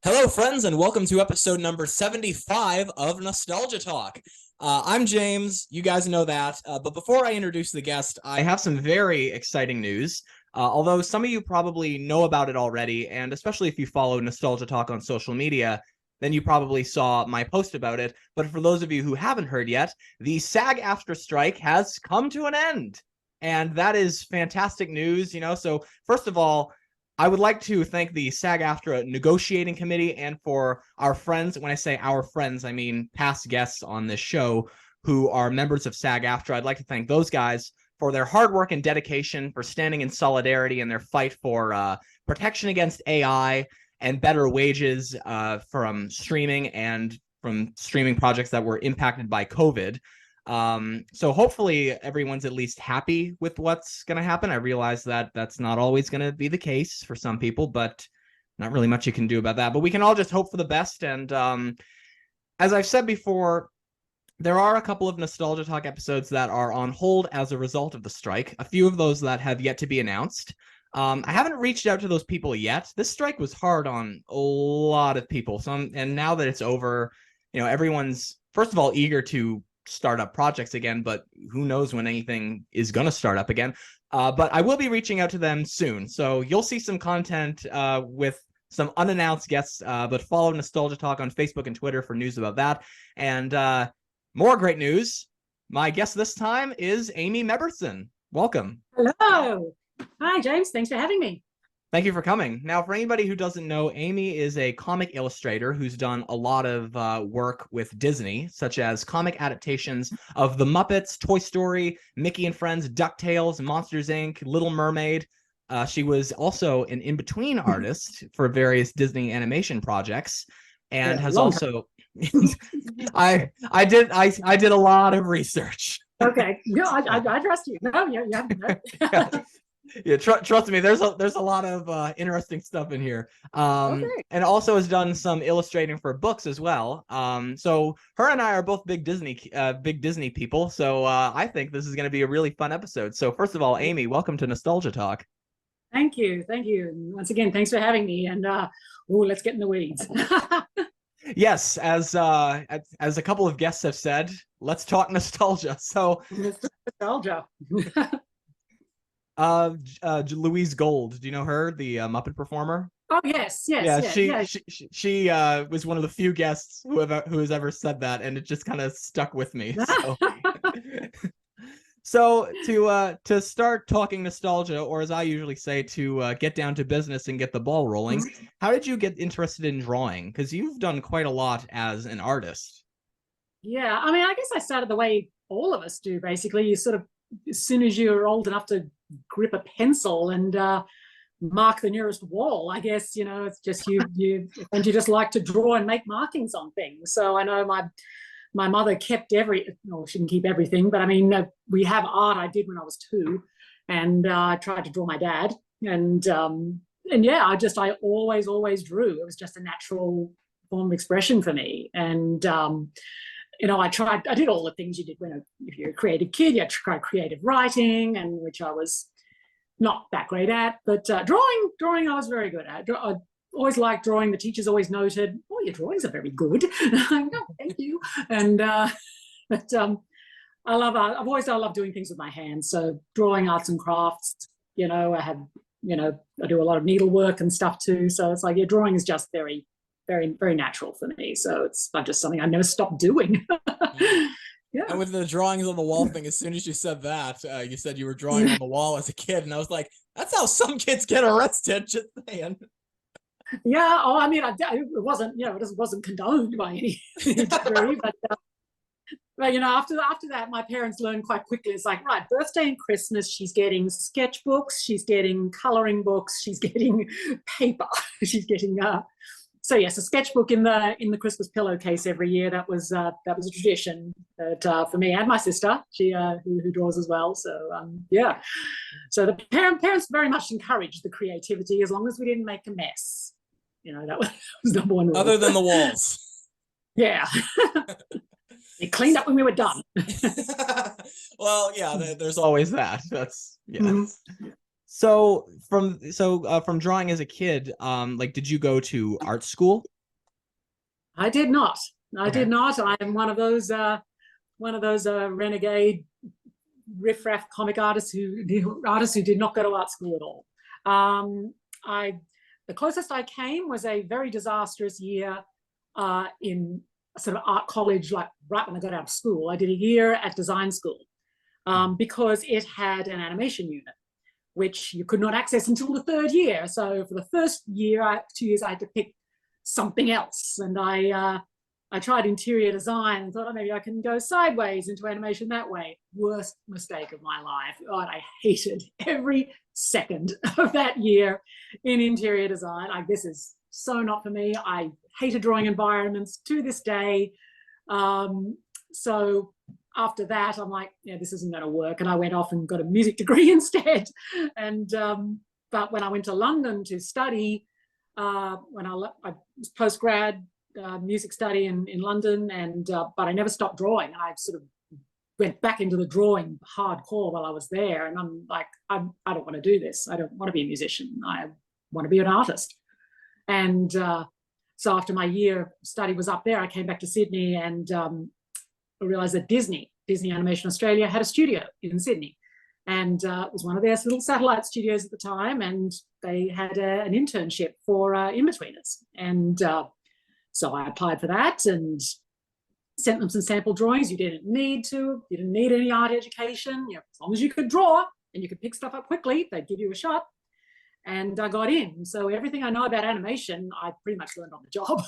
Hello, friends, and welcome to episode number 75 of Nostalgia Talk. I'm James. You guys know that. But before I introduce the guest, I have some very exciting news. Although some of you probably know about it already, and especially if you follow Nostalgia Talk on social media, then you probably saw my post about it. But for those of you who haven't heard yet, the SAG-AFTRA strike has come to an end. And that is fantastic news, So first of all, I would like to thank the SAG-AFTRA negotiating committee and for our friends. When I say our friends, I mean past guests on this show who are members of SAG-AFTRA. I'd like to thank those guys for their hard work and dedication, for standing in solidarity in their fight for protection against AI and better wages from streaming and from streaming projects that were impacted by COVID. So hopefully everyone's at least happy with what's going to happen. I realize that that's not always going to be the case for some people, but not really much you can do about that. But we can all just hope for the best. And as I've said before, there are a couple of Nostalgia Talk episodes that are on hold as a result of the strike. A few of those that have yet to be announced. I haven't reached out to those people yet. This strike was hard on a lot of people. And now that it's over, everyone's, first of all, eager to start up projects again, but who knows when anything is going to start up again. But I will be reaching out to them soon. So you'll see some content with some unannounced guests, but follow Nostalgia Talk on Facebook and Twitter for news about that. And more great news. My guest this time is Amy Mebberson. Welcome. Hello. Hi, James. Thanks for having me. Thank you for coming. Now, for anybody who doesn't know, Amy is a comic illustrator who's done a lot of work with Disney, such as comic adaptations of The Muppets, Toy Story, Mickey and Friends, DuckTales, Monsters, Inc., Little Mermaid. She was also an in-between artist for various Disney animation projects, and has also... I did a lot of research. Okay. No, I trust you. No, yeah. Yeah, trust me. There's a lot of interesting stuff in here. Okay. And also has done some illustrating for books as well. So her and I are both big Disney people. So I think this is going to be a really fun episode. So first of all, Amy, welcome to Nostalgia Talk. Thank you. And once again, thanks for having me. And let's get in the weeds. Yes, as a couple of guests have said, let's talk nostalgia. So nostalgia. Louise Gold, do you know her, the Muppet performer? Oh yes. She was one of the few guests who has ever said that, and it just kind of stuck with me. So to start talking nostalgia, or as I usually say, to get down to business and get the ball rolling, how did you get interested in drawing? Because you've done quite a lot as an artist. Yeah, I mean, I guess I started the way all of us do. Basically, you sort of, as soon as you're old enough to grip a pencil and mark the nearest wall, I guess, it's just you and you just like to draw and make markings on things. So I know my mother kept she didn't keep everything, but I mean, we have art I did when I was 2, and I tried to draw my dad, and yeah, I always drew. It was just a natural form of expression for me, and I did all the things you did if you're a creative kid. You try creative writing, and which I was not that great at, but drawing I was very good at. I always liked drawing. The teachers always noted, "Oh, your drawings are very good." Oh, thank you. And but I love doing things with my hands. So drawing, arts and crafts. I do a lot of needlework and stuff too. So it's like, drawing is just very, very, very natural for me. So it's not just something I never stopped doing. Yeah. And with the drawings on the wall thing, as soon as you said that, you said you were drawing on the wall as a kid, and I was like, that's how some kids get arrested. Just saying. Yeah. Oh, I mean, it wasn't, it wasn't condoned by any degree, but after that, my parents learned quite quickly. It's like, right, birthday and Christmas, she's getting sketchbooks, she's getting coloring books, she's getting paper, she's getting so yes, a sketchbook in the Christmas pillowcase every year. That was a tradition for me and my sister. She who draws as well. So yeah, so the parents very much encouraged the creativity as long as we didn't make a mess. That was number one rule. Other than the walls. Yeah. They cleaned up when we were done. Well, yeah, there's always that. That's yeah. Mm-hmm. So from drawing as a kid, did you go to art school? I did not. I Okay. did not. I am one of those renegade riffraff comic artists who did not go to art school at all. I the closest I came was a very disastrous year in sort of art college, like right when I got out of school. I did a year at design school because it had an animation unit, which you could not access until the third year. So for the first year, 2 years, I had to pick something else. And I tried interior design and thought, oh, maybe I can go sideways into animation that way. Worst mistake of my life. God, I hated every second of that year in interior design. Like, this is so not for me. I hated drawing environments to this day. So after that, I'm like, yeah, this isn't going to work. And I went off and got a music degree instead. And but when I went to London to study, when I was postgrad music study in London, and but I never stopped drawing. And I sort of went back into the drawing hardcore while I was there. And I'm like, I don't want to do this. I don't want to be a musician. I want to be an artist. And so after my year of study was up there, I came back to Sydney and I realized that Disney Animation Australia had a studio in Sydney. And it was one of their little satellite studios at the time. And they had an internship for in-betweeners. And so I applied for that and sent them some sample drawings. You didn't need any art education. You know, as long as you could draw and you could pick stuff up quickly, they'd give you a shot. And I got in. So everything I know about animation, I pretty much learned on the job.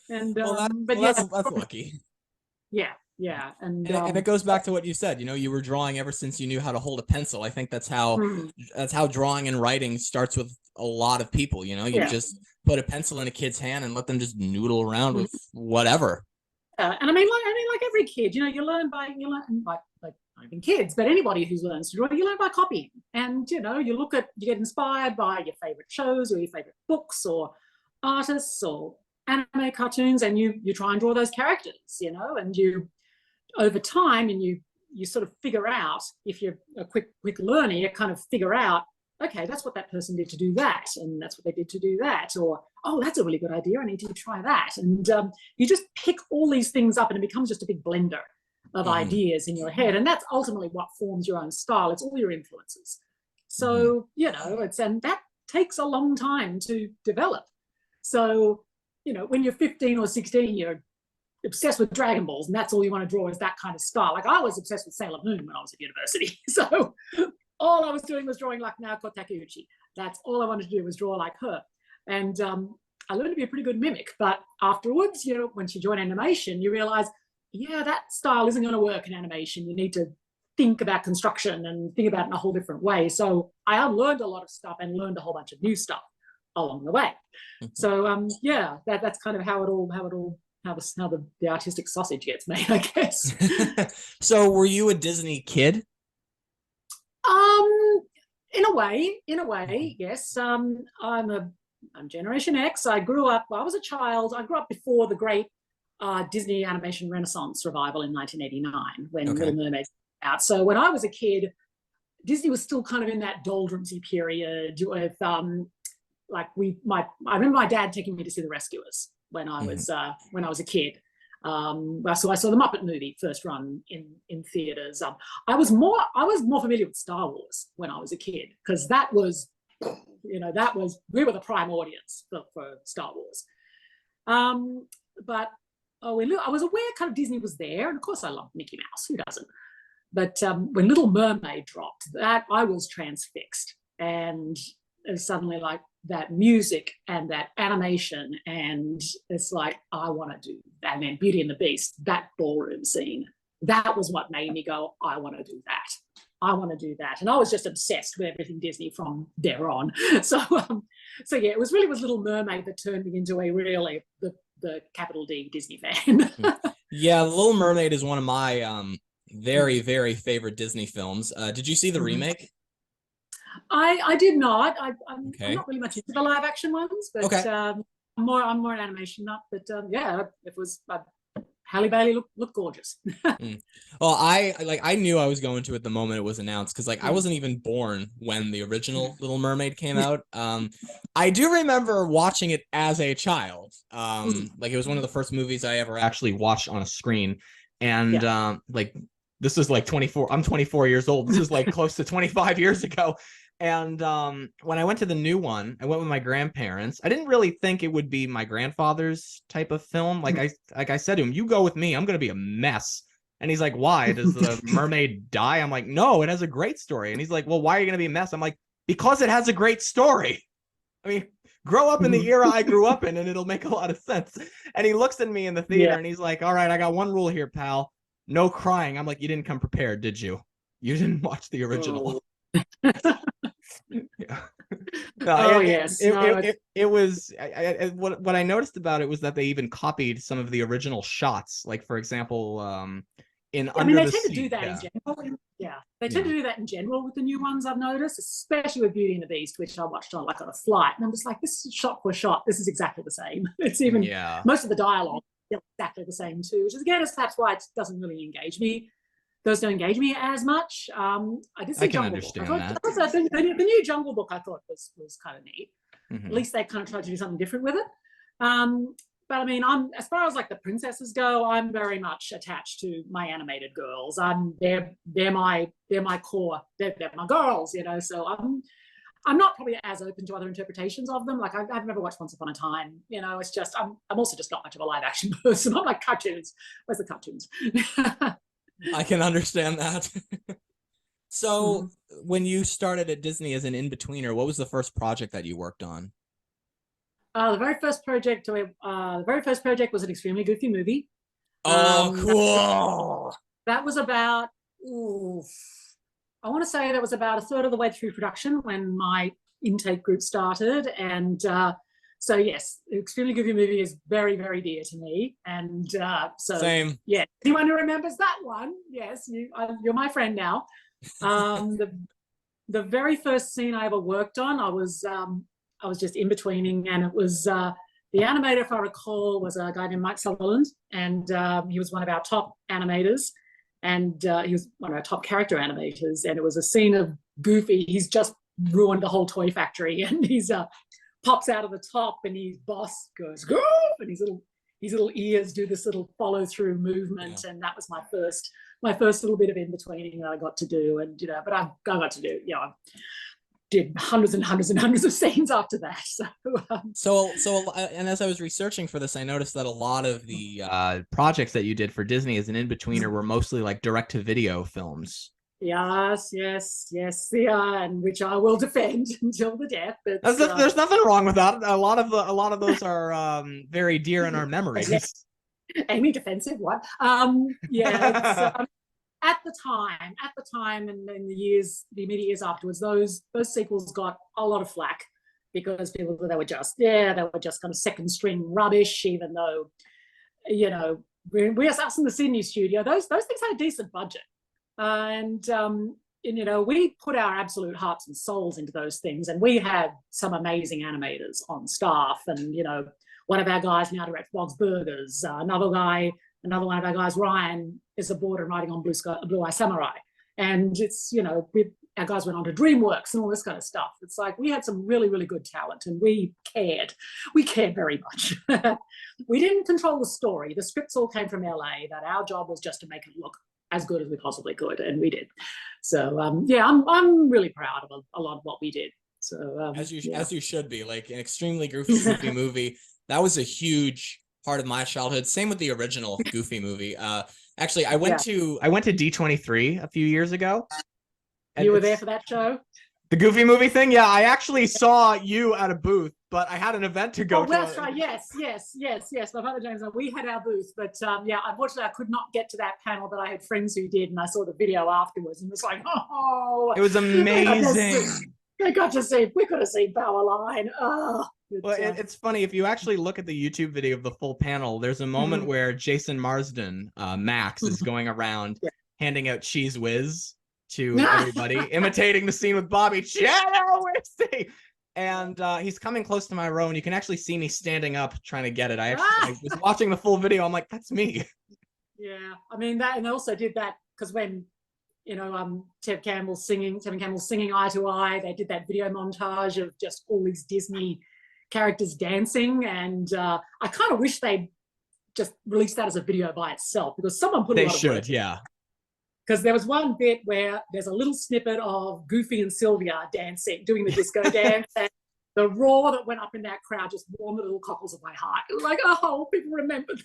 And that's lucky. Yeah. And it goes back to what you said. You know, you were drawing ever since you knew how to hold a pencil. I think that's how drawing and writing starts with a lot of people. You know, you just put a pencil in a kid's hand and let them just noodle around with whatever. And I mean, like every kid, you know, you learn by not even kids, but anybody who learns to draw, you learn by copying. And you know, you get inspired by your favorite shows or your favorite books or artists or anime cartoons, and you try and draw those characters, you know, and you over time, and you sort of figure out, if you're a quick learner, you kind of figure out, okay, that's what that person did to do that, and that's what they did to do that, or oh, that's a really good idea, I need to try that. And you just pick all these things up and it becomes just a big blender of ideas in your head, and that's ultimately what forms your own style. It's all your influences. So you know, and that takes a long time to develop. So you know, when you're 15 or 16, you're obsessed with Dragon Balls, and that's all you want to draw is that kind of style. Like, I was obsessed with Sailor Moon when I was at university. So all I was doing was drawing like Naoko Takeuchi. That's all I wanted to do, was draw like her. And I learned to be a pretty good mimic. But afterwards, you know, once you join animation, you realize, yeah, that style isn't going to work in animation. You need to think about construction and think about it in a whole different way. So I unlearned a lot of stuff and learned a whole bunch of new stuff along the way. So yeah, that's kind of how the artistic sausage gets made, I guess. So were you a Disney kid? In a way, yes. I'm Generation X. I grew up, I was a child. I grew up before the great Disney animation Renaissance revival in 1989, when Little Mermaid came out. So when I was a kid, Disney was still kind of in that doldrumsy period with I remember my dad taking me to see The Rescuers when I was a kid. So I saw the Muppet movie first run in theaters. I was more familiar with Star Wars when I was a kid, because that was, you know, we were the prime audience for Star Wars. But I was aware kind of Disney was there, and of course I loved Mickey Mouse. Who doesn't? But when Little Mermaid dropped, that I was transfixed, and suddenly like that music and that animation, and it's like, I want to do that. And then Beauty and the Beast, that ballroom scene, that was what made me go, I want to do that. I want to do that. And I was just obsessed with everything Disney from there on. So yeah, it was Little Mermaid that turned me into a really the capital D Disney fan. Yeah, Little Mermaid is one of my very, very favorite Disney films. Did you see the remake? I did not. I'm not really much into the live action ones, but I'm more an animation nut. But yeah, it was. Halle Bailey looked gorgeous. Mm. Well, I knew I was going to it the moment it was announced because like I Mm. wasn't even born when the original Little Mermaid came out. I do remember watching it as a child. Like it was one of the first movies I ever actually watched on a screen, and Yeah. like this is like 24. I'm 24 years old. This is like close to 25 years ago. And when I went to the new one, I went with my grandparents. I didn't really think it would be my grandfather's type of film. Like I said to him, "You go with me. I'm going to be a mess." And he's like, "Why? Does the mermaid die?" I'm like, "No, it has a great story." And he's like, "Well, why are you going to be a mess?" I'm like, "Because it has a great story." I mean, grow up in the era I grew up in, and it'll make a lot of sense. And he looks at me in the theater, Yeah. and he's like, "All right, I got one rule here, pal. No crying." I'm like, "You didn't come prepared, did you? You didn't watch the original." Oh. Yeah. No, Oh yes. No, it's, it was what I noticed about it was that they even copied some of the original shots. Like for example, in I mean, Under they the tend to do Sea. that in Yeah. general. Yeah, they tend Yeah. to do that in general with the new ones. I've noticed, especially with Beauty and the Beast, which I watched on a flight, and I'm just like, this is shot for shot. This is exactly the same. It's even Yeah. most of the dialogue is exactly the same too, which is again is perhaps why it doesn't really engage me. Those don't engage me as much. I did I see can Jungle Book. I understand thought that. the new Jungle Book I thought was kind of neat. At Hmm. least they kind of tried to do something different with it. But I mean, I'm as far as like the princesses go, I'm very much attached to my animated girls. They're my core. They're my girls, you know. So I'm not probably as open to other interpretations of them. Like I've never watched Once Upon a Time. You know, it's just I'm also just not much of a live action person. I'm like cartoons. Where's the cartoons? I can understand that. So Mhm. when you started at Disney as an in-betweener, what was the first project that you worked on? The very first project was an extremely goofy movie. Oh, That, cool. that was about, ooh, I want to say that was about a third of the way through production when my intake group started. And so, yes, extremely goofy movie is very, very dear to me. And so, Same. yeah, anyone who remembers that one, yes, you're my friend now. Um, the the very first scene I ever worked on, I was just in betweening, and it was the animator, if I recall, was a guy named Mike Sutherland, and he was one of our top animators, and he was one of our top character animators, and it was a scene of Goofy. He's just ruined the whole toy factory, and he's pops out of the top, and his boss goes Goof, and his little ears do this little follow through movement, Yeah. and that was my first little bit of in betweening that I got to do, and you know, but I got to do, you know, I did hundreds and hundreds and hundreds of scenes after that. So, And as I was researching for this, I noticed that a lot of the projects that you did for Disney as an in-betweener were mostly like direct-to-video films. yes, yes, yes, yeah, and which I will defend until the death. It's There's nothing wrong with that. A lot of those are very dear in our memories. Amy defensive. What? Yeah, it's at the time, and in the immediate years afterwards, those sequels got a lot of flack because people they were just they were just kind of second string rubbish, even though you know we us in the Sydney studio, those things had a decent budget, and you know we put our absolute hearts and souls into those things, and we had some amazing animators on staff, and you know one of our guys now directs Bob's Burgers, another one of our guys, Ryan, is aboard and writing on Blue Eye Samurai. And it's, you know, our guys went on to DreamWorks and all this kind of stuff. It's like we had some really, really good talent and we cared. We cared very much. We didn't control the story. The scripts all came from LA, that our job was just to make it look as good as we possibly could. And we did. So, yeah, I'm really proud of a lot of what we did. So, As you should be, like an extremely goofy movie. That was a huge part of my childhood. Same with the original Goofy movie. Actually, I went to D23 a few years ago. And you were there for that show? The Goofy movie thing? Yeah, I actually saw you at a booth, but I had an event to go to. That's right. Yes. My father James and we had our booth, but yeah, unfortunately, I could not get to that panel. But I had friends who did, and I saw the video afterwards, and it was like, oh, it was amazing. We could have seen Powerline. Oh, well, it's funny if you actually look at the YouTube video of the full panel. There's a moment where Jason Marsden, Max, is going around handing out Cheese Whiz to everybody, imitating the scene with Bobby. And he's coming close to my row, and you can actually see me standing up trying to get it. I was watching the full video. I'm like, that's me. Yeah, I mean that, and they also did that because when Tevin Campbell's singing Eye to Eye, they did that video montage of just all these Disney characters dancing, and I kind of wish they just released that as a video by itself, because someone put a lot of work in. Yeah. Because there was one bit where there's a little snippet of Goofy and Sylvia dancing, doing the disco dance, and the roar that went up in that crowd just warmed the little cockles of my heart. It was like, oh, people remembered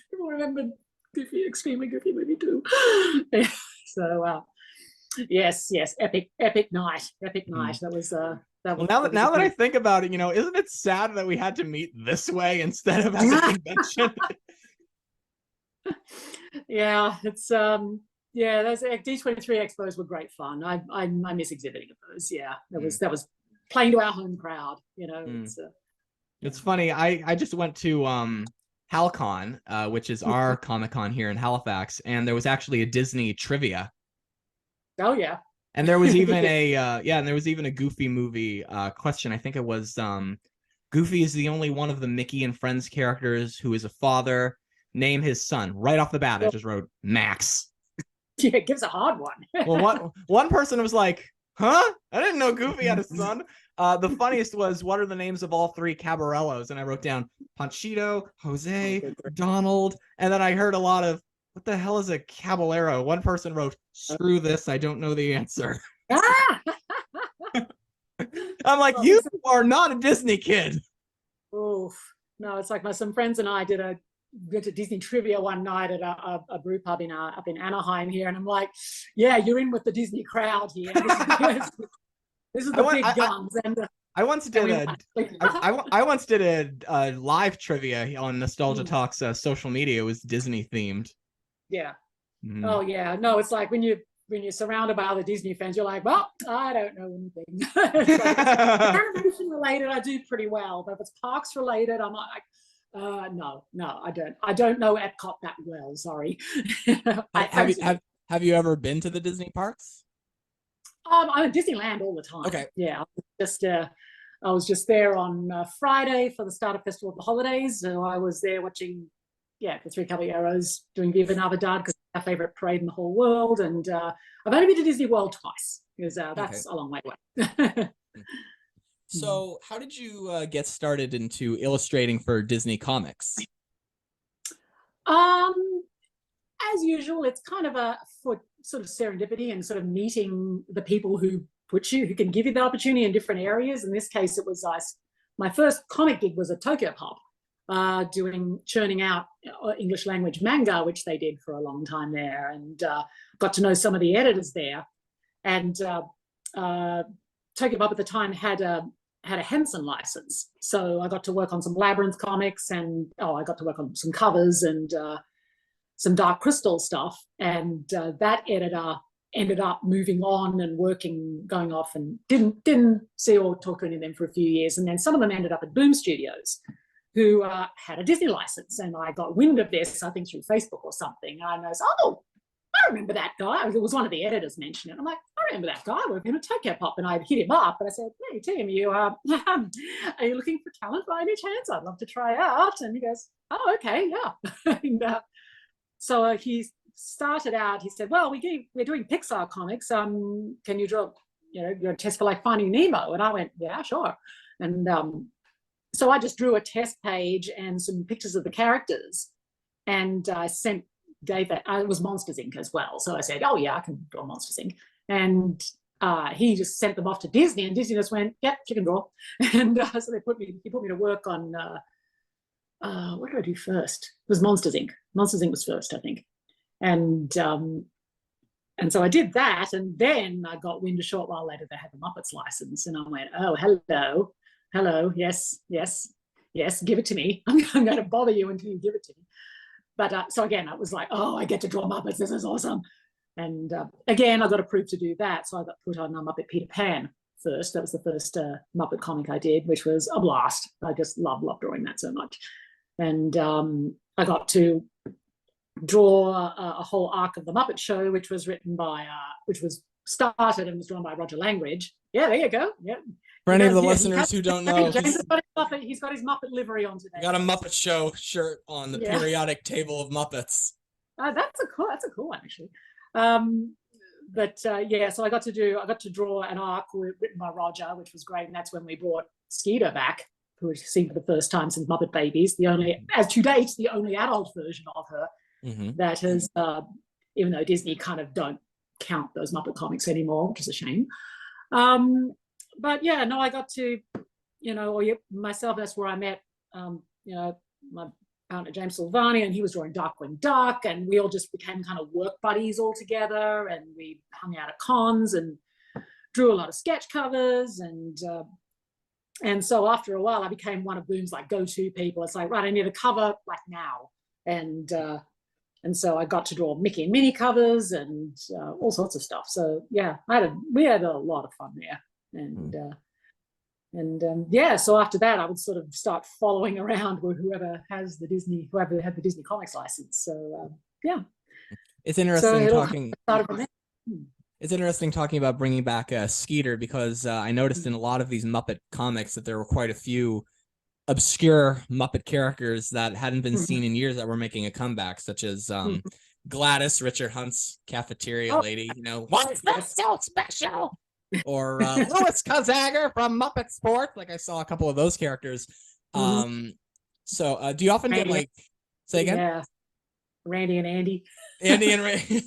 Goofy, Extremely Goofy movie too. So yes, epic night. That was well, now that I think about it, isn't it sad that we had to meet this way instead of at a convention? Yeah, it's those D23 expos were great fun. I miss exhibiting at those. Yeah, that was playing to our home crowd. It's funny. I just went to HalCon, which is our Comic-Con here in Halifax, and there was actually a Disney trivia. Oh yeah. And there was even a Goofy movie question. I think it was Goofy is the only one of the Mickey and Friends characters who is a father. Name his son. Right off the bat, I just wrote Max. Yeah, it gives a hard one. Well, one person was like, huh? I didn't know Goofy had a son. The funniest was, what are the names of all three Cabarellos? And I wrote down Panchito, Jose, Donald. And then I heard a lot of, what the hell is a Caballero? One person wrote, screw this, I don't know the answer. I'm like, you are not a Disney kid. Oof. No, it's like some friends and I went to Disney trivia one night at a brew pub up in Anaheim here, and I'm like, yeah, you're in with the Disney crowd here. This is the big guns. I once did a live trivia on Nostalgia Talk's social media. It was Disney themed. Yeah. Oh yeah. No, it's like when you're surrounded by other Disney fans, you're like, well, I don't know anything. Animation related, I do pretty well, but if it's parks related, I'm like, no, I don't know Epcot that well. Sorry. Have you ever been to the Disney parks? I'm at Disneyland all the time. Okay. Yeah, I was just there on Friday for the start of Festival of the Holidays. So I was there watching, the Three Caballeros doing Viva Navidad, because it's our favorite parade in the whole world. And I've only been to Disney World twice, because that's a long way away. So how did you get started into illustrating for Disney comics? As usual, it's kind of for sort of serendipity and sort of meeting the people who can give you the opportunity in different areas. In this case, it was my first comic gig was at Tokyo Pop, churning out English language manga, which they did for a long time there, and got to know some of the editors there. And Tokyo Pop at the time had a Henson license, so I got to work on some Labyrinth comics, and I got to work on some covers and some Dark Crystal stuff. And that editor ended up moving on and going off, and didn't see or talk to any of them for a few years. And then some of them ended up at Boom Studios, who had a Disney license, and I got wind of this, I think through Facebook or something. And I was, I remember that guy. It was one of the editors mentioned it. I'm like, I remember that guy. We're in a Tokyo Pop. And I hit him up and I said, hey, Tim, are you looking for talent by any chance? I'd love to try out. And he goes, oh, okay, yeah. And so he started out, he said, well, we're doing Pixar comics. Can you draw, your test for like Finding Nemo? And I went, yeah, sure. And so I just drew a test page and some pictures of the characters, and I gave that. It was Monsters Inc. as well. So I said, oh yeah, I can draw Monsters Inc. And he just sent them off to Disney, and Disney just went, yep, you can draw. And so he put me to work on, what did I do first? It was Monsters Inc. Monsters Inc. was first, I think. And so I did that, and then I got wind a short while later they had the Muppets license, and I went, oh, hello, yes, give it to me. I'm going to bother you until you give it to me. But so again, I was like, oh, I get to draw Muppets, this is awesome. And again, I got approved to do that, so I got put on Muppet Peter Pan first. That was the first Muppet comic I did, which was a blast. I just love drawing that so much. And I got to draw a whole arc of the Muppet Show, which was started and was drawn by Roger Langridge. Yeah, there you go. Yeah. For any of the listeners who don't know, he's got his Muppet livery on today. Got a Muppet Show shirt on the periodic table of Muppets. That's a cool one actually. Yeah, so I got to draw an arc written by Roger, which was great, and that's when we brought Skeeter back, who was seen for the first time since Muppet Babies. The only, as to date, the only adult version of her that has, even though Disney kind of don't count those Muppet comics anymore, which is a shame. But yeah, no, I got to, myself. That's where I met, my partner James Silvani, and he was drawing Darkwing Duck, and we all just became kind of work buddies all together, and we hung out at cons and drew a lot of sketch covers, and so after a while I became one of Boom's like go-to people. It's like, right, I need a cover like now, and so I got to draw Mickey and Minnie covers and all sorts of stuff. So yeah, we had a lot of fun there, and yeah, so after that, I would sort of start following around with whoever had the Disney Comics license. So yeah, it's interesting talking. It's interesting talking about bringing back Skeeter, because I noticed in a lot of these Muppet comics that there were quite a few obscure Muppet characters that hadn't been seen in years that were making a comeback, such as Gladys, Richard Hunt's cafeteria lady. Why is that so special? Or Louis Kazager from Muppet Sports. Like, I saw a couple of those characters. So do you often get say again? Yeah, Randy and Andy. Andy and Ray.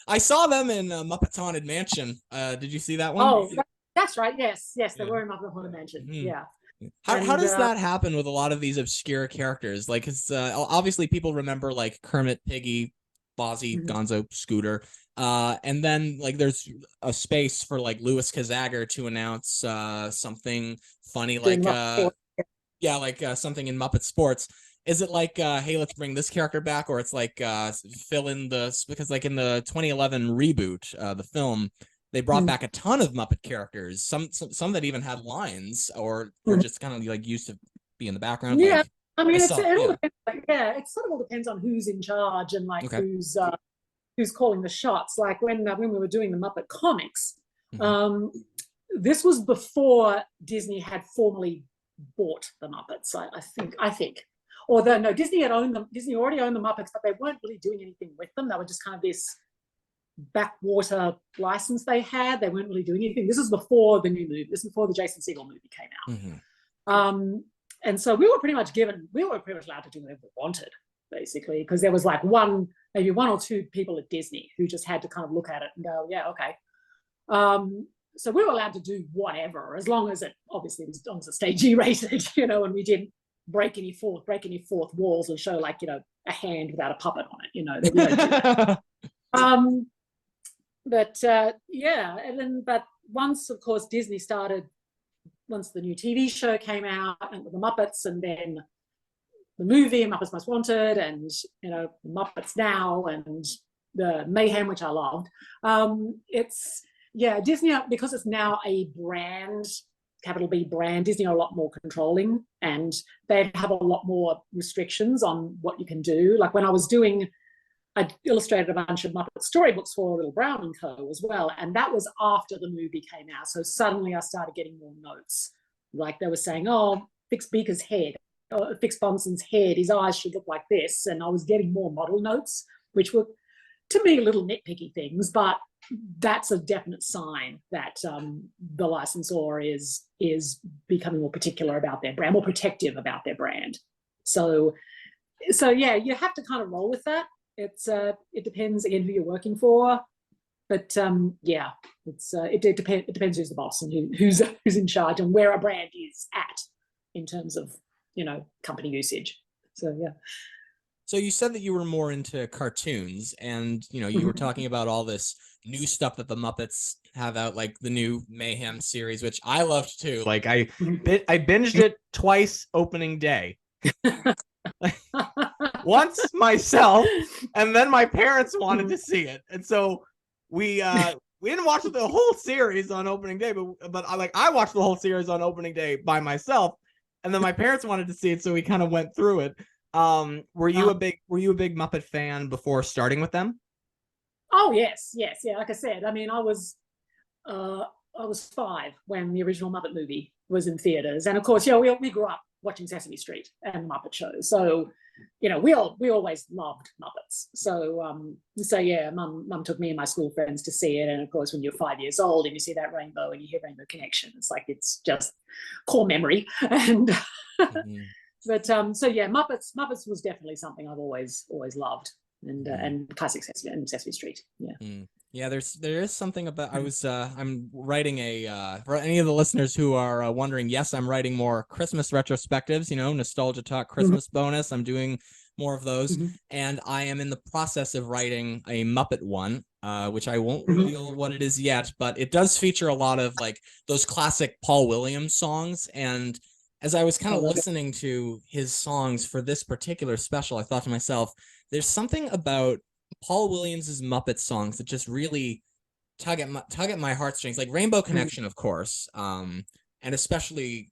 I saw them in Muppets Haunted Mansion. Did you see that one? Oh, that's right. Yes, they were in Muppet Haunted Mansion. Yeah. How does that happen with a lot of these obscure characters? Like, it's obviously people remember like Kermit, Piggy, Fozzie, Gonzo, Scooter. And then like there's a space for like Louis Kazager to announce something funny, like something in Muppet Sports. Is it like, hey, let's bring this character back, or it's like fill in because like in the 2011 reboot, the film, they brought back a ton of Muppet characters, some that even had lines or just kind of like used to be in the background. Yeah, like, I mean, it all depends. It sort of all depends on who's in charge and like who's calling the shots. Like when we were doing the Muppet comics, this was before Disney had formally bought the Muppets. I think. Although no, Disney had owned them. Disney already owned the Muppets, but they weren't really doing anything with them. They were just kind of this backwater license they had. They weren't really doing anything. This is before the new movie. This is before the Jason Segel movie came out. And so we were pretty much allowed to do whatever we wanted, basically, because there was like maybe one or two people at Disney who just had to kind of look at it and go, yeah, okay. So we were allowed to do whatever, as long as it stayed G-rated, and we didn't break any fourth walls and show like, a hand without a puppet on it, but once, of course, Disney started, once the new TV show came out and with the Muppets, and then the movie Muppets Most Wanted, and the Muppets Now, and the Mayhem, which I loved. Disney, because it's now a brand, capital B brand, Disney are a lot more controlling, and they have a lot more restrictions on what you can do. Like when I was doing, I illustrated a bunch of Muppet storybooks for Little Brown and Co. as well, and that was after the movie came out. So suddenly I started getting more notes. Like they were saying, oh, fix Beaker's head, or fix Bonson's head, his eyes should look like this. And I was getting more model notes, which were, to me, little nitpicky things, but that's a definite sign that the licensor is becoming more particular about their brand, more protective about their brand. So yeah, you have to kind of roll with that. It depends again who you're working for, but it depends who's the boss and who's in charge and where a brand is at in terms of company usage. So yeah. So you said that you were more into cartoons, and you were talking about all this new stuff that the Muppets have out, like the new Mayhem series, which I loved too. Like I binged it twice opening day. Once myself, and then my parents wanted to see it, and so we didn't watch the whole series on opening day, but I watched the whole series on opening day by myself, and then my parents wanted to see it, so we kind of went through it. Were you a big Muppet fan before starting with them? Oh yes, yeah. Like I said, I mean, I was 5 when the original Muppet movie was in theaters, and of course, we grew up watching Sesame Street and the Muppet Show. So, you know, we always loved Muppets. So yeah, mum took me and my school friends to see it. And of course, when you're 5 years old and you see that rainbow and you hear Rainbow Connection, it's like, it's just core memory. And but so yeah, Muppets was definitely something I've always loved, and classic Sesame Street. Yeah. Yeah, there is something about I'm writing for any of the listeners who are wondering, yes, I'm writing more Christmas retrospectives, you know, Nostalgia Talk Christmas bonus. I'm doing more of those, and I am in the process of writing a Muppet one, which I won't reveal what it is yet, but it does feature a lot of like those classic Paul Williams songs. And as I was kind of listening to his songs for this particular special, I thought to myself, there's something about Paul Williams's Muppet songs that just really tug at my heartstrings, like Rainbow Connection, of course, and especially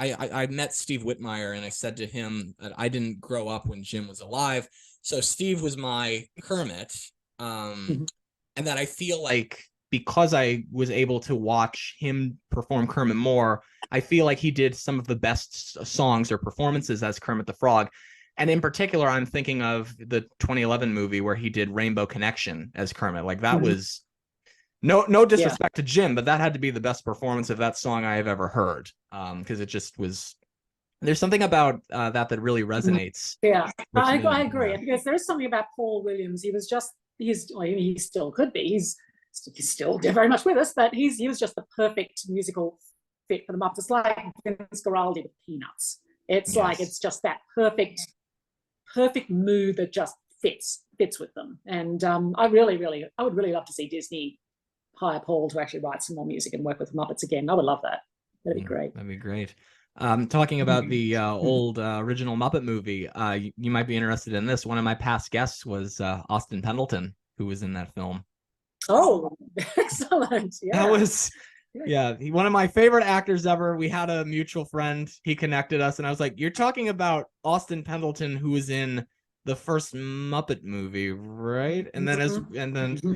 I met Steve Whitmire, and I said to him that I didn't grow up when Jim was alive, so Steve was my Kermit, and that I feel like because I was able to watch him perform Kermit more, I feel like he did some of the best songs or performances as Kermit the Frog. And in particular, I'm thinking of the 2011 movie where he did Rainbow Connection as Kermit. Like that was no disrespect to Jim, but that had to be the best performance of that song I have ever heard. Because it just was. There's something about that really resonates. Yeah, I agree, because there's something about Paul Williams. He still could be. He's still very much with us, but he was just the perfect musical fit for the Muppets. It's like Vince Guaraldi with Peanuts. It's like it's just that perfect mood that just fits with them. And I would really love to see Disney hire Paul to actually write some more music and work with the Muppets again. I would love that. That'd be great. That'd be great. Talking about the old original Muppet movie, you might be interested in this. One of my past guests was Austin Pendleton, who was in that film. Oh, excellent. Yeah. That was one of my favorite actors ever. We had a mutual friend. He connected us, and I was like, "You're talking about Austin Pendleton, who was in the first Muppet movie, right?" And then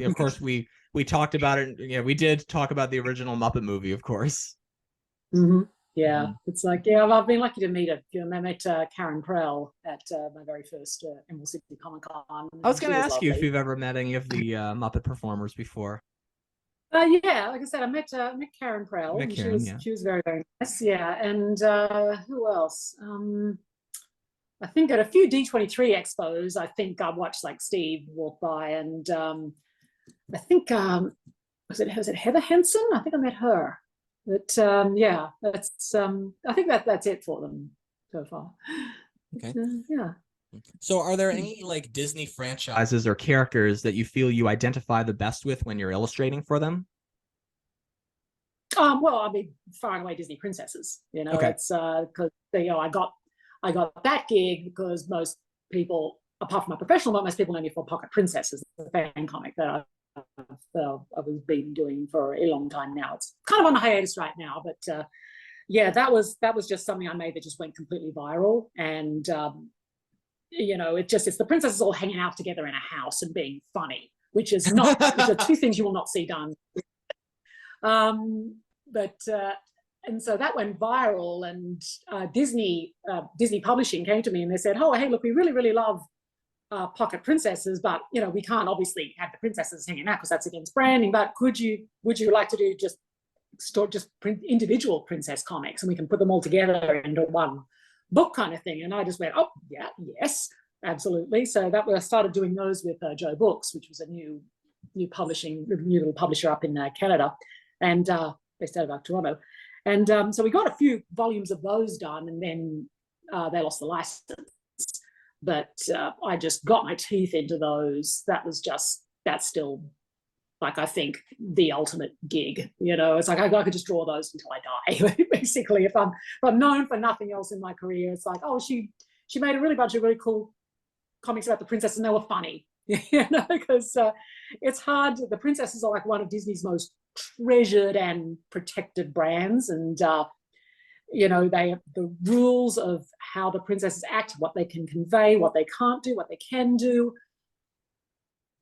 of course we talked about it. Yeah, we did talk about the original Muppet movie, of course. Yeah, it's like, I've been lucky to meet her. I met Karen Prell at my very first Emerald City Comic Con. I was going to ask you if you've ever met any of the Muppet performers before. Yeah, like I said, I met Karen Prell. She was very, very nice. Yeah, and who else? I think at a few D23 expos, I think I watched like Steve walk by, and I think was it Heather Henson? I think I met her. But that's I think that's it for them so far. Okay. Yeah. So are there any like Disney franchises or characters that you feel you identify the best with when you're illustrating for them? Well, I mean, far and away Disney princesses. You know, it's because I got that gig because most people, apart from my professional work, most people know me for Pocket Princesses, the fan comic that I've been doing for a long time now. It's kind of on a hiatus right now, but that was just something I made that just went completely viral. And it's the princesses all hanging out together in a house and being funny, which are two things you will not see done. And so that went viral, and Disney Publishing came to me and they said, "Oh, hey, look, we really, really love Pocket Princesses, but we can't obviously have the princesses hanging out because that's against branding. But would you like to do just individual princess comics, and we can put them all together into one book kind of thing?" And I just went, "Oh yeah, yes, absolutely." So I started doing those with Joe Books, which was a new little publisher up in Canada, and based out of Toronto. And so we got a few volumes of those done, and then they lost the license. But I just got my teeth into those. That's still, like, I think the ultimate gig. It's like I could just draw those until I die. Basically, if I'm known for nothing else in my career, it's like, oh, she made a bunch of really cool comics about the princess, and they were funny. Because it's hard. The princesses are like one of Disney's most treasured and protected brands, and they have the rules of how the princesses act, what they can convey, what they can't do, what they can do.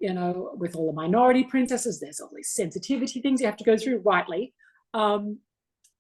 With all the minority princesses, there's all these sensitivity things you have to go through, rightly.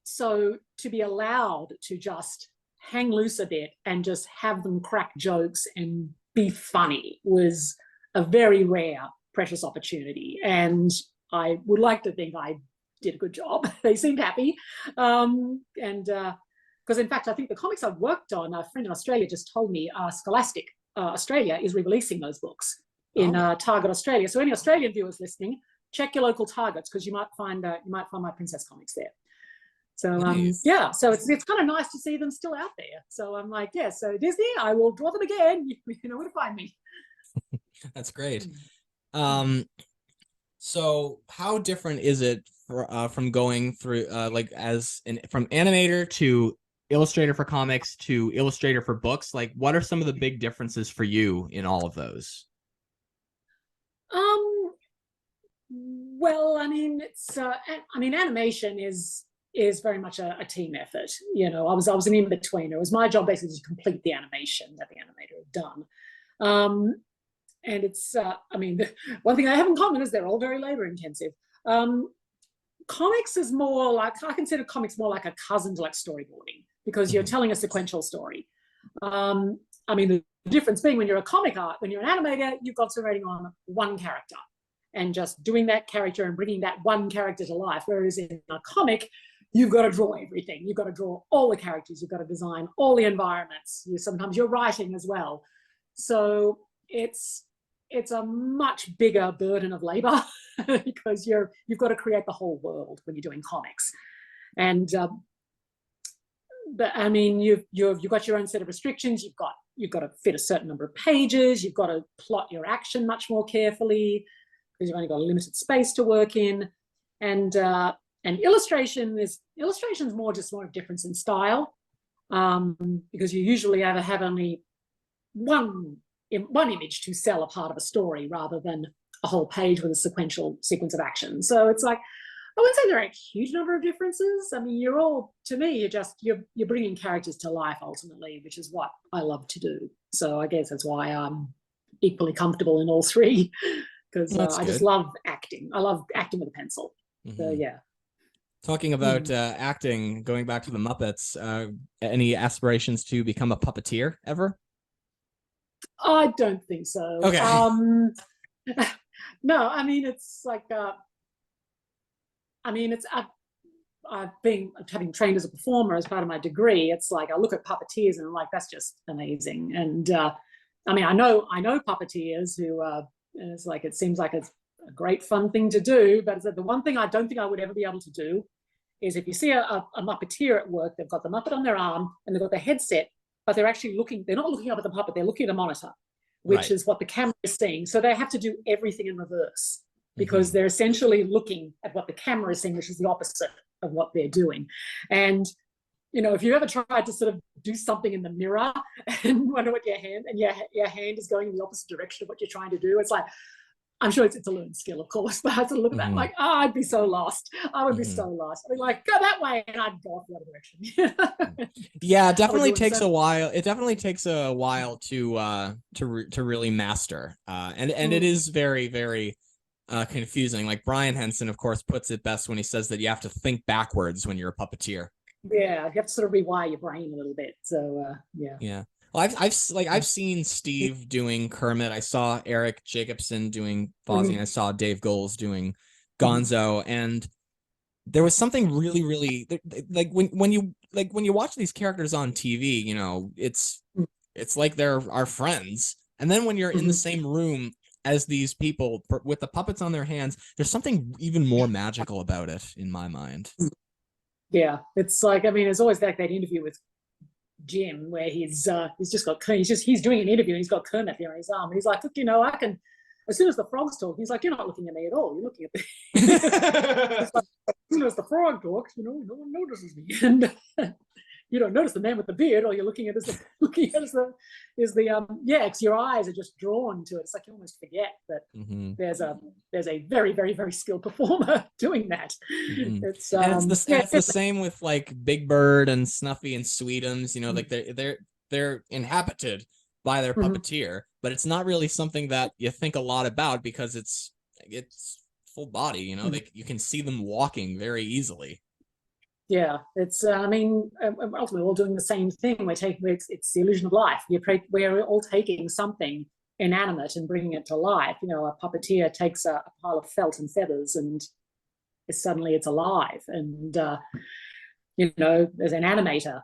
So to be allowed to just hang loose a bit and just have them crack jokes and be funny was a very rare, precious opportunity. And I would like to think I did a good job. They seemed happy. Because in fact, I think the comics I've worked on, a friend in Australia just told me Scholastic Australia is releasing those books in Target Australia. So any Australian viewers listening, check your local Targets, because you might find my Princess comics there. So Nice. yeah, so it's kind of nice to see them still out there. So I'm like, yeah, so Disney, I will draw them again. You know where to find me. That's great. So how different is it from going through from animator to illustrator for comics to illustrator for books? Like, what are some of the big differences for you in all of those? Well, I mean, animation is very much a team effort. You know, I was an in-betweener. It was my job basically to complete the animation that the animator had done. And it's, one thing I have in common is they're all very labor intensive. Comics is more like, I consider comics more like a cousin to like storyboarding, because you're telling a sequential story. The difference being when you're an animator, you've concentrating on one character and just doing that character and bringing that one character to life. Whereas in a comic, you've got to draw everything. You've got to draw all the characters. You've got to design all the environments. Sometimes you're writing as well. So it's a much bigger burden of labor because you've got to create the whole world when you're doing comics. And but I mean, you've got your own set of restrictions. You've got to fit a certain number of pages. You've got to plot your action much more carefully because you've only got a limited space to work in. And illustration is more a difference in style, because you usually either have only one image to sell a part of a story rather than a whole page with a sequence of action. So it's like, I wouldn't say there are a huge number of differences. I mean, you're bringing characters to life ultimately, which is what I love to do. So I guess that's why I'm equally comfortable in all three, because I just love acting. I love acting with a pencil. So yeah. Talking about acting, going back to the Muppets, any aspirations to become a puppeteer ever? I don't think so. Okay. No, I mean, it's like, having trained as a performer as part of my degree, it's like I look at puppeteers and I'm like, that's just amazing. And I know puppeteers who it seems like it's a great fun thing to do, but the one thing I don't think I would ever be able to do is if you see a Muppeteer at work, they've got the Muppet on their arm and they've got their headset, but they're not looking up at the puppet, they're looking at a monitor, which is what the camera is seeing. So they have to do everything in reverse because they're essentially looking at what the camera is seeing, which is the opposite of what they're doing. And, if you ever tried to sort of do something in the mirror and wonder what your hand is going in the opposite direction of what you're trying to do, it's like, I'm sure it's a learned skill, of course, but I sort of look at that like, I'd be so lost. I would be so lost. I'd be like, go that way, and I'd go off the other direction. Yeah, it definitely takes a while. It definitely takes a while to really master, and it is very, very confusing. Like Brian Henson, of course, puts it best when he says that you have to think backwards when you're a puppeteer. Yeah, you have to sort of rewire your brain a little bit. So yeah. Yeah. Well, I've seen Steve doing Kermit. I saw Eric Jacobson doing Fozzie. And I saw Dave Goles doing Gonzo, and there was something really, really like when you watch these characters on TV, it's like they're our friends, and then when you're in the same room as these people with the puppets on their hands, there's something even more magical about it in my mind. Yeah, it's like, it's always like that interview with Jim where he's doing an interview and he's got Kermit there on his arm and he's like, look, I can, as soon as the frog's talking, he's like, you're not looking at me at all, you're looking at me. It's like, as soon as the frog talks, no one notices me. And you don't notice the man with the beard, all you're looking at is because your eyes are just drawn to it. It's like you almost forget that there's a very, very, very skilled performer doing that. It's the same with like Big Bird and Snuffy and Sweetums. Like they're inhabited by their puppeteer, but it's not really something that you think a lot about because it's full body. Like you can see them walking very easily. Yeah, it's. I mean, ultimately, we're all doing the same thing. It's the illusion of life. We're all taking something inanimate and bringing it to life. You know, a puppeteer takes a pile of felt and feathers, and suddenly it's alive. And you know, there's an animator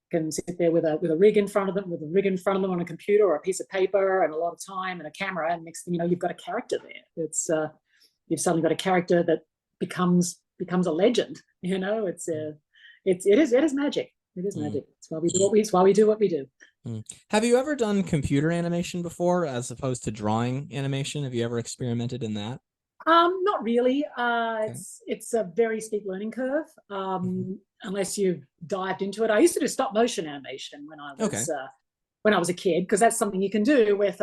can sit there with a rig in front of them, on a computer or a piece of paper, and a lot of time and a camera. And next thing you know, you've got a character there. It's you've suddenly got a character that becomes a legend. You know, it is magic. It is magic. It's why we do what we do. Have you ever done computer animation before, as opposed to drawing animation? Have you ever experimented in that? Not really. Okay. It's a very steep learning curve. Unless you've dived into it. I used to do stop motion animation when I was a kid, because that's something you can do with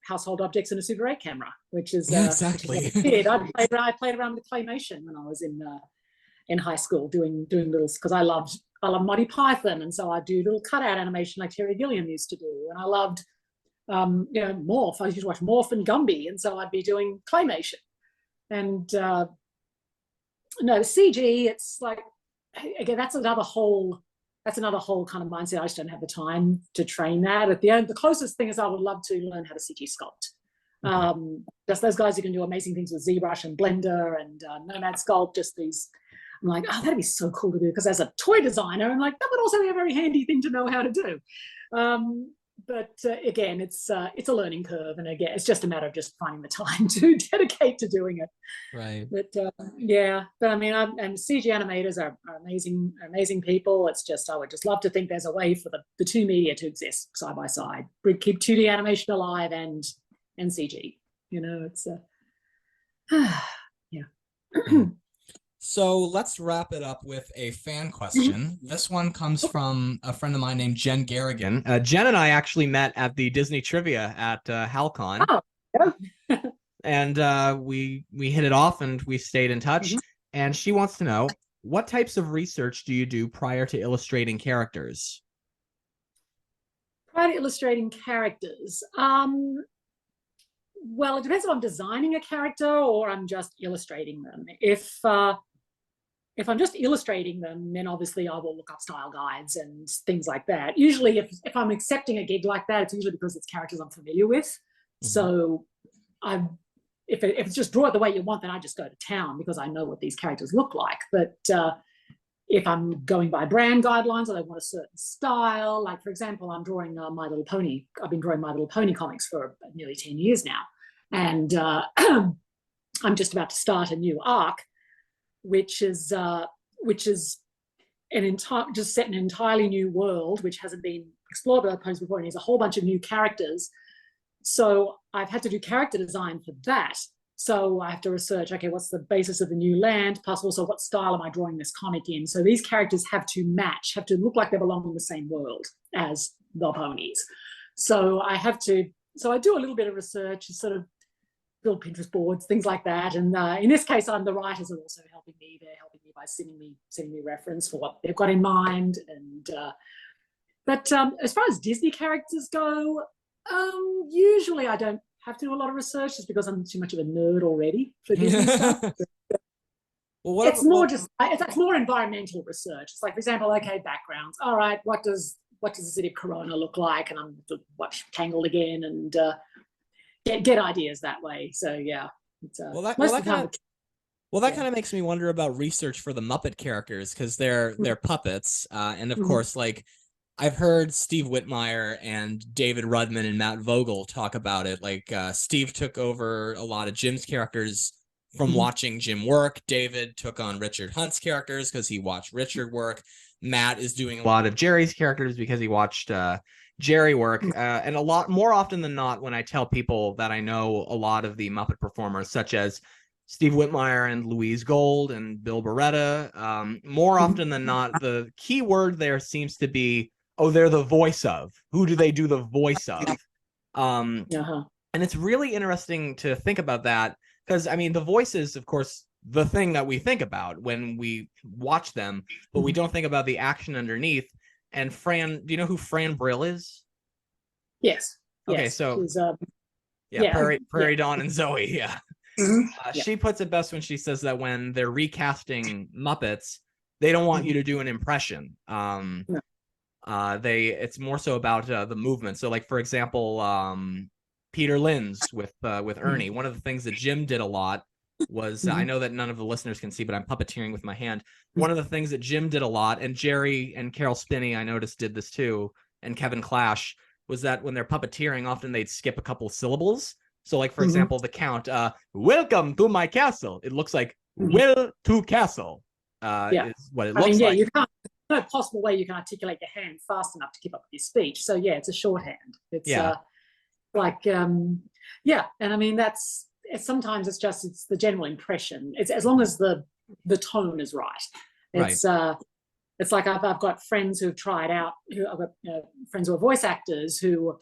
household objects and a Super 8 camera, which is exactly. Which is what I did. I played around with claymation when I was in high school, doing little, because I love Monty Python, and so I do little cutout animation like Terry Gilliam used to do, and I loved you know, Morph. I used to watch Morph and Gumby, and so I'd be doing claymation. And no, CG, it's like, again, that's another whole kind of mindset. I just don't have the time to train that. At the end, the closest thing is I would love to learn how to CG sculpt. Just those guys who can do amazing things with ZBrush and Blender and Nomad Sculpt, just these. I'm like, oh, that'd be so cool to do, because as a toy designer, I'm like, that would also be a very handy thing to know how to do. But again, it's a learning curve, and again, it's just a matter of just finding the time to dedicate to doing it. Right. But yeah, but I mean, and CG animators are amazing people. It's just, I would just love to think there's a way for the two media to exist side by side. We keep 2D animation alive and CG. You know, it's yeah. So let's wrap it up with a fan question. This one comes from a friend of mine named Jen Garrigan. Jen and I actually met at the Disney Trivia at HalCon. Oh, yeah. And we hit it off, and we stayed in touch. And she wants to know, what types of research do you do prior to illustrating characters? Prior to illustrating characters, well, it depends if I'm designing a character or I'm just illustrating them. If I'm just illustrating them, then obviously I will look up style guides and things like that. Usually if I'm accepting a gig like that, it's usually because it's characters I'm familiar with. So if it's just draw it the way you want, then I just go to town, because I know what these characters look like. But if I'm going by brand guidelines, or they want a certain style, like for example, I'm drawing My Little Pony. I've been drawing My Little Pony comics for nearly 10 years now. And I'm just about to start a new arc, which is just set in an entirely new world, which hasn't been explored by ponies before, and there's a whole bunch of new characters. So I've had to do character design for that. So I have to research, okay, what's the basis of the new land, plus also what style am I drawing this comic in? So these characters have to match, have to look like they belong in the same world as the ponies. So I do a little bit of research, sort of build Pinterest boards, things like that. And in this case, the writers are also helping me. They're helping me by sending me reference for what they've got in mind. And but as far as Disney characters go, usually I don't have to do a lot of research, just because I'm too much of a nerd already for Disney stuff. Well, it's more environmental research. It's like, for example, okay, backgrounds. All right, what does the city of Corona look like? And I'm to watch Tangled again and get ideas that way. So yeah, it's that kind of makes me wonder about research for the Muppet characters, because they're puppets, and of course, like, I've heard Steve Whitmire and David Rudman and Matt Vogel talk about it. Like, Steve took over a lot of Jim's characters from watching Jim work. David took on Richard Hunt's characters because he watched Richard work. Matt is doing a lot of Jerry's characters because he watched Jerry work. And a lot more often than not, when I tell people that I know a lot of the Muppet performers, such as Steve Whitmire and Louise Gold and Bill Beretta, more often than not, the key word there seems to be, oh, they're the voice of. Who do they do the voice of? And it's really interesting to think about that, because, I mean, the voice is, of course, the thing that we think about when we watch them, but we don't think about the action underneath. And Fran, do you know who Fran Brill is? Yes. Okay, yes. so yeah, Prairie Dawn and Zoe, yeah. She puts it best when she says that when they're recasting Muppets, they don't want you to do an impression. No. It's more so about the movement. So like, for example, Peter Linz with Ernie, one of the things that Jim did a lot was, I know that none of the listeners can see, but I'm puppeteering with my hand. One of the things that Jim did a lot, and Jerry and Carol Spinney, I noticed, did this too, and Kevin Clash, was that when they're puppeteering, often they'd skip a couple syllables. So like, for example, the count, welcome to my castle. It looks like will to castle is what it looks like. You can't, no possible way you can articulate your hand fast enough to keep up with your speech. So yeah, it's a shorthand. It's and I mean, sometimes it's the general impression. It's as long as the tone is right. It's like I've got friends who've tried out, I've got friends who are voice actors who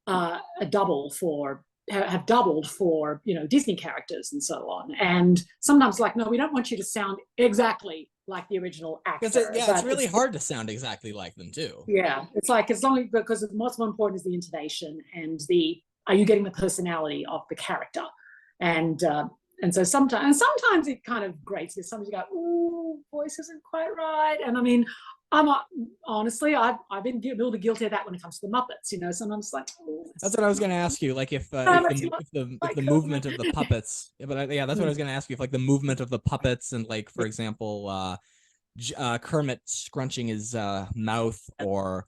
have doubled for Disney characters and so on. And sometimes like, no, we don't want you to sound exactly like the original actor. It's really hard to sound exactly like them too. Yeah, it's like because what's more important is the intonation and are you getting the personality of the character, and so sometimes it kind of grates. Sometimes you go, ooh, voice isn't quite right. And I mean, honestly, I've been a little bit guilty of that when it comes to the Muppets. Sometimes like, oh, that's what I was going to ask you. Like if the movement of the puppets, that's what I was going to ask you. If like the movement of the puppets and like, for example, Kermit scrunching his mouth or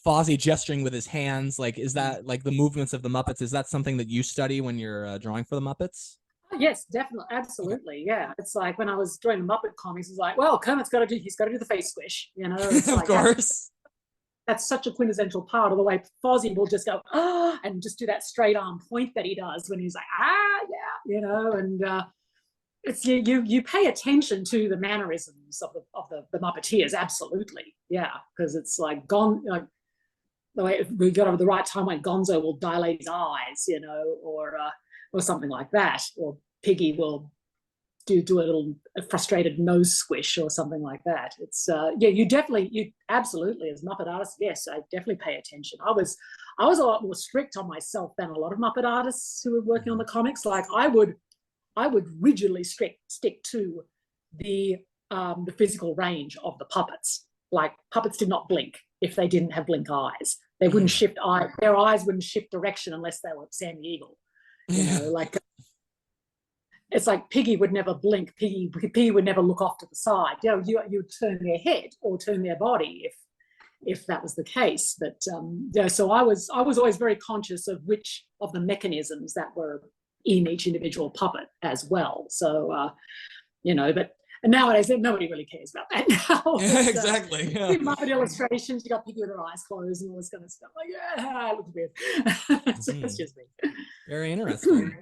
Fozzie gesturing with his hands, like, is that like the movements of the Muppets? Is that something that you study when you're drawing for the Muppets? Yes, definitely, absolutely, yeah. It's like when I was drawing the Muppet comics, it's like, well, Kermit's got to do the face squish, It's of like, course. That's such a quintessential part of the way Fozzie will just go and just do that straight arm point that he does when he's like and it's you pay attention to the mannerisms of the Muppeteers, absolutely, yeah, because it's like the way we got over the right time when Gonzo will dilate his eyes, or something like that, or Piggy will do a little frustrated nose squish or something like that. It's you absolutely, as Muppet artists, yes, I definitely pay attention. I was a lot more strict on myself than a lot of Muppet artists who were working on the comics. Like I would rigidly stick to the physical range of the puppets. Like puppets did not blink if they didn't have blink eyes. They wouldn't shift their eyes wouldn't shift direction unless they were Sam the Eagle. Like it's like Piggy would never blink. Piggy would never look off to the side. You would turn their head or turn their body if that was the case. But so I was always very conscious of which of the mechanisms that were in each individual puppet as well. So but nowadays nobody really cares about that now. Exactly. Muppet illustrations, you got Piggy with her eyes closed and all this kind of stuff. Like, it looks weird. It's just me. Very interesting.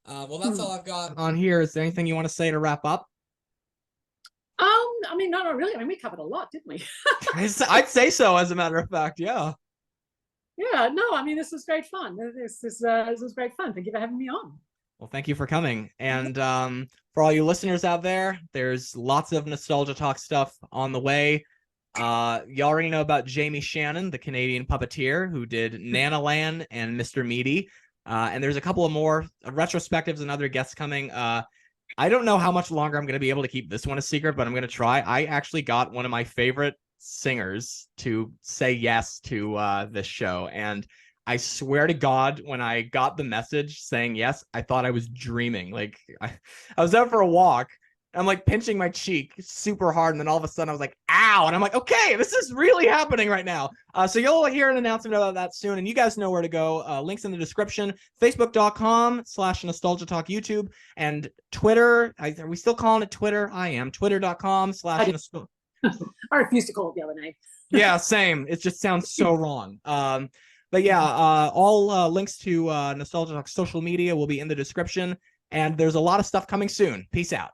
Well, that's all I've got on here. Is there anything you want to say to wrap up? I mean, not really. I mean, we covered a lot, didn't we? I'd say so, as a matter of fact. Yeah. Yeah. No, I mean, this was great fun. This was great fun. Thank you for having me on. Well, thank you for coming. And for all you listeners out there, there's lots of Nostalgia Talk stuff on the way. You already know about Jamie Shannon, the Canadian puppeteer who did Nanaland and Mr. Meaty. And there's a couple of more retrospectives and other guests coming. I don't know how much longer I'm going to be able to keep this one a secret, but I'm going to try. I actually got one of my favorite singers to say yes to this show. And I swear to God, when I got the message saying yes, I thought I was dreaming. Like I was out for a walk. I'm like pinching my cheek super hard. And then all of a sudden I was like, ow. And I'm like, okay, this is really happening right now. So you'll hear an announcement about that soon. And you guys know where to go. Links in the description, facebook.com/Nostalgia Talk YouTube, and Twitter. Are we still calling it Twitter? I am. Twitter.com/ I refused to call it the other name. Yeah, same. It just sounds so wrong. But yeah, all links to Nostalgia Talk social media will be in the description. And there's a lot of stuff coming soon. Peace out.